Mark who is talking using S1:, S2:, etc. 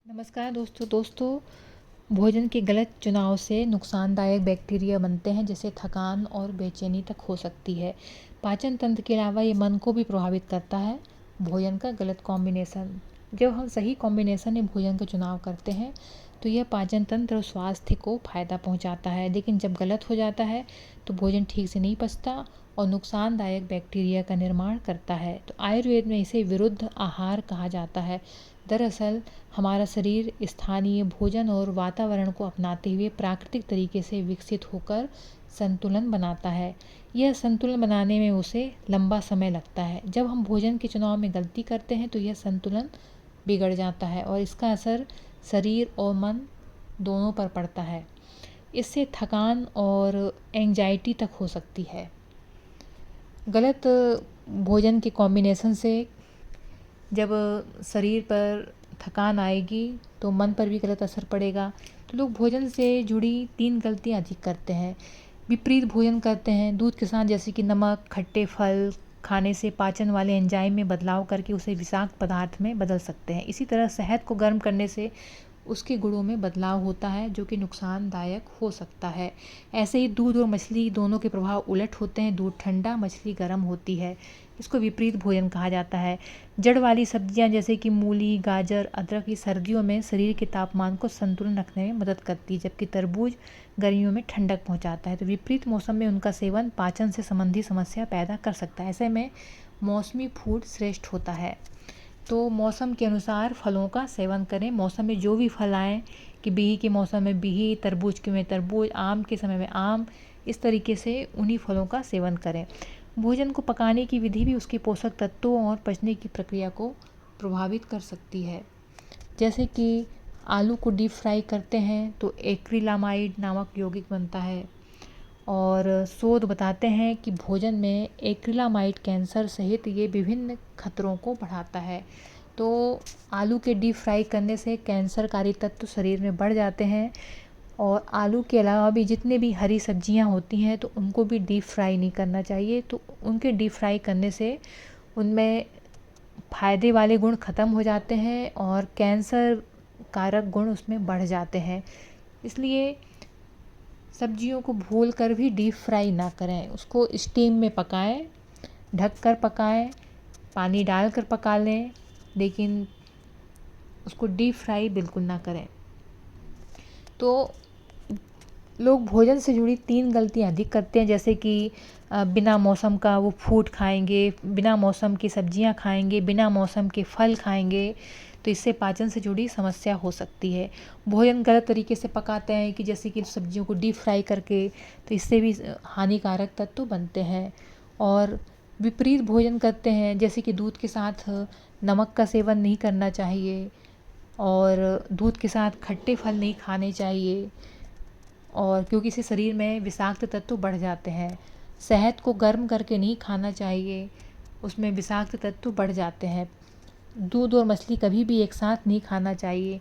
S1: नमस्कार दोस्तों भोजन के गलत चुनाव से नुकसानदायक बैक्टीरिया बनते हैं, जैसे थकान और बेचैनी तक हो सकती है। पाचन तंत्र के अलावा ये मन को भी प्रभावित करता है। भोजन का गलत कॉम्बिनेशन, जब हम सही कॉम्बिनेशन में भोजन का चुनाव करते हैं तो यह पाचन तंत्र और स्वास्थ्य को फ़ायदा पहुंचाता है, लेकिन जब गलत हो जाता है तो भोजन ठीक से नहीं पचता और नुकसानदायक बैक्टीरिया का निर्माण करता है। तो आयुर्वेद में इसे विरुद्ध आहार कहा जाता है। दरअसल हमारा शरीर स्थानीय भोजन और वातावरण को अपनाते हुए प्राकृतिक तरीके से विकसित होकर संतुलन बनाता है। यह संतुलन बनाने में उसे लंबा समय लगता है। जब हम भोजन के चुनाव में गलती करते हैं तो यह संतुलन बिगड़ जाता है और इसका असर शरीर और मन दोनों पर पड़ता है। इससे थकान और एंजाइटी तक हो सकती है। गलत भोजन के कॉम्बिनेशन से जब शरीर पर थकान आएगी तो मन पर भी गलत असर पड़ेगा। तो लोग भोजन से जुड़ी 3 गलतियां अधिक करते हैं। विपरीत भोजन करते हैं। दूध के साथ जैसे कि नमक, खट्टे फल खाने से पाचन वाले एंजाइम में बदलाव करके उसे विषाक्त पदार्थ में बदल सकते हैं। इसी तरह शहद को गर्म करने से उसके गुणों में बदलाव होता है, जो कि नुकसानदायक हो सकता है। ऐसे ही दूध और मछली दोनों के प्रभाव उलट होते हैं। दूध ठंडा, मछली गर्म होती है। इसको विपरीत भोजन कहा जाता है। जड़ वाली सब्जियां जैसे कि मूली, गाजर, अदरक ये सर्दियों में शरीर के तापमान को संतुलन रखने में मदद करती है, जबकि तरबूज गर्मियों में ठंडक पहुंचाता है। तो विपरीत मौसम में उनका सेवन पाचन से संबंधी समस्या पैदा कर सकता है। ऐसे में मौसमी फूड श्रेष्ठ होता है। तो मौसम के अनुसार फलों का सेवन करें। मौसम में जो भी फल आएँ, कि बिही के मौसम में बिही, तरबूज के में तरबूज, आम के समय में आम, इस तरीके से उन्हीं फलों का सेवन करें। भोजन को पकाने की विधि भी उसके पोषक तत्वों और पचने की प्रक्रिया को प्रभावित कर सकती है। जैसे कि आलू को डीप फ्राई करते हैं तो एक्रिलामाइड नामक यौगिक बनता है और शोध बताते हैं कि भोजन में एक्रिलामाइड कैंसर सहित ये विभिन्न खतरों को बढ़ाता है। तो आलू के डीप फ्राई करने से कैंसरकारी तत्व शरीर में बढ़ जाते हैं और आलू के अलावा भी जितने भी हरी सब्जियां होती हैं तो उनको भी डीप फ्राई नहीं करना चाहिए। तो उनके डीप फ्राई करने से उनमें फ़ायदे वाले गुण ख़त्म हो जाते हैं और कैंसर कारक गुण उसमें बढ़ जाते हैं। इसलिए सब्जियों को भूल कर भी डीप फ्राई ना करें। उसको स्टीम में पकाएं, ढक कर पकाएं, पानी डालकर पका लें, लेकिन उसको डीप फ्राई बिल्कुल ना करें। तो लोग भोजन से जुड़ी 3 गलतियां अधिक करते हैं, जैसे कि बिना मौसम का वो फ्रूट खाएंगे, बिना मौसम की सब्जियां खाएंगे, बिना मौसम के फल खाएंगे। तो इससे पाचन से जुड़ी समस्या हो सकती है। भोजन गलत तरीके से पकाते हैं, कि जैसे कि सब्जियों को डीप फ्राई करके, तो इससे भी हानिकारक तत्व बनते हैं। और विपरीत भोजन करते हैं, जैसे कि दूध के साथ नमक का सेवन नहीं करना चाहिए और दूध के साथ खट्टे फल नहीं खाने चाहिए, और क्योंकि इससे शरीर में विषाक्त तत्व बढ़ जाते हैं। शहद को गर्म करके नहीं खाना चाहिए, उसमें विषाक्त तत्व बढ़ जाते हैं। दूध और मछली कभी भी एक साथ नहीं खाना चाहिए,